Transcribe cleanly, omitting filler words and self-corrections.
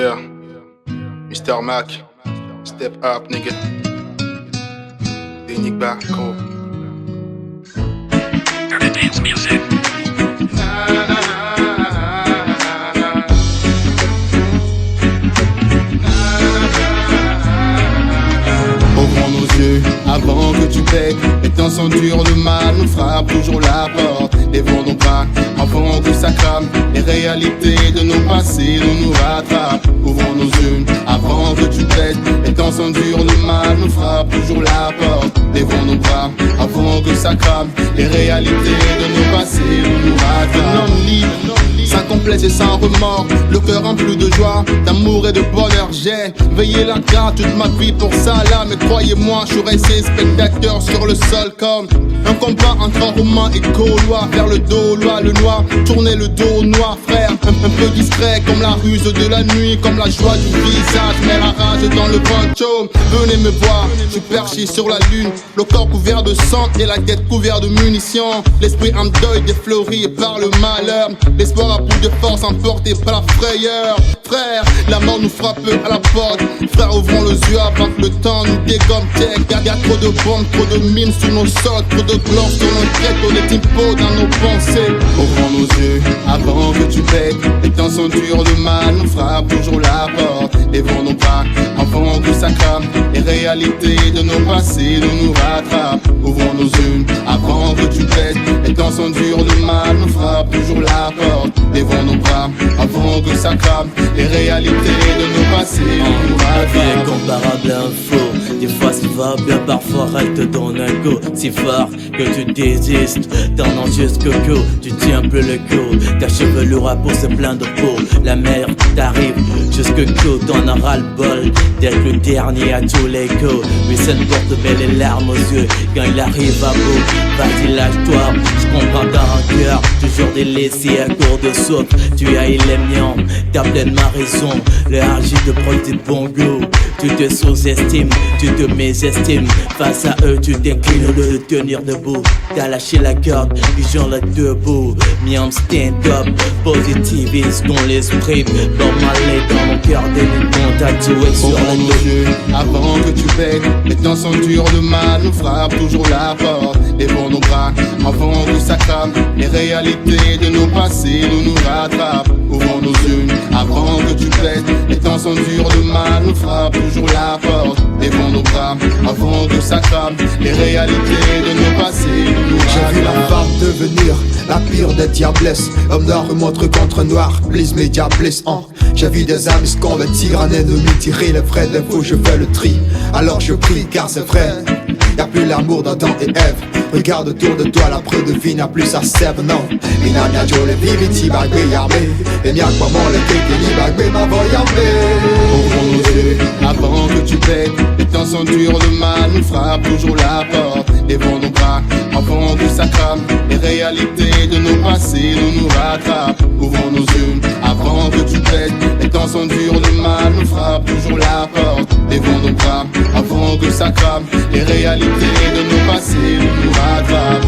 Yeah, Mr. Mac, step up, nigga. Big Bako. Dirty Dance Music. Ouvrons nos yeux avant que tu payes. Les temps sont durs, le mal nous frappe toujours la porte. Lèvons nos bras avant que ça crame. Les réalités de nos passés nous rattrapent. Ouvrons nos yeux avant que tu pètes. Les temps sont durs, le mal nous frappe toujours la porte. Lèvons nos bras avant que ça crame. Les réalités de nos passés nous rattrapent. Un homme libre, sans complexe et sans remords, le cœur rempli de joie, d'amour et de bonheur. J'ai veillé la garde toute ma vie pour ça là, mais croyez-moi, je suis resté spectateur sur le sol comme un combat entre un roman et gaulois. Vers le dos, le noir, tourner le dos noir, frère. Un peu discret comme la ruse de la nuit, comme la joie du visage, mais la rage dans le poncho. Venez me voir, je suis perché sur la lune, le corps couvert de sang et la tête couverte de munitions. L'esprit en deuil défleuri par le malheur, l'espoir a plus de force emporté par la frayeur. Frère, la mort nous frappe à la porte. Frère, ouvrons les yeux avant que le temps nous dégomme. Y'a trop de bombes, trop de mines sur nos sols, trop de gloire sur nos têtes, trop de typos dans nos pensées. Ouvrons nos yeux avant que tu pètes. Les temps sont durs, le mal nous frappe toujours la porte. Lèvons nos bras avant que ça crame. Les réalités de nos passés nous rattrapent. Ouvrons nos yeux avant que tu pètes. Les temps sont durs, le mal nous frappe toujours la porte. Lèvons nos bras avant que ça crame. Les réalités de nos passés nous rattrapent. La vie est comparable à un faux. Des fois ça va bien, parfois elle te donne un go si fort que tu désistes. T'en as jusqu'au cou, tu tiens plus le coup. Ta chevelure a poussé plein de peau. La mer t'arrive jusqu'au cou, t'en auras le bol d'être le dernier à tous les coups. Lui ça ne porte mais les larmes aux yeux quand il arrive à bout. Vas-y lâche-toi, je comprends dans un cœur toujours délaissé à court de souffle. Tu haïs les miens, t'as pleinement raison. Le RJ te prend tes bons goûts. Tu te sous-estimes, tu te mésestimes. Face à eux, tu t'inclines au lieu de tenir debout. T'as lâché la corde, puis j'en la debout. Miam stand-up, positiviste dans l'esprit. Dans ma lait, dans mon cœur, des luttes tatoués sur le dos. Nos yeux avant que tu pètes. Les temps sont durs, le mal nous frappe toujours la porte. Lèvons nos bras avant que ça crame. Les réalités de nos passés nous rattrapent. Ouvrons nos yeux avant que tu pètes. Les temps sont durs, le mal nous frappe toujours la porte. Lèvons nos bras avant que ça crame. Les réalités de nos passés nous rattrapent. J'ai vu la femme devenir la pire des diablesses. Homme noir remontre contre noir, blisse mes diablesses. J'ai vu des amis se convertir en ennemis, tirer les vrais défauts, je fais le tri. Alors je prie car c'est vrai, y'a plus l'amour d'Adam et Ève. Regarde autour de toi, la preuve de vie n'a plus sa sève, non. Mina mia jo le vivi ti bagbe yambe. Et mia kwa mon le keke ni bagbe ma voyambe. Ouvrons nos yeux avant que tu pètes. Les temps sont durs, le mal nous frappe toujours la porte. Lèvons nos bras avant que ça crame. Les réalités de nos passés nous rattrapent. Ouvrons nos yeux avant que tu pètes. Les temps sont durs, le mal nous frappe toujours la porte. Lèvons nos bras avant que ça crame. Les réalités de nos passés nous rattrapent.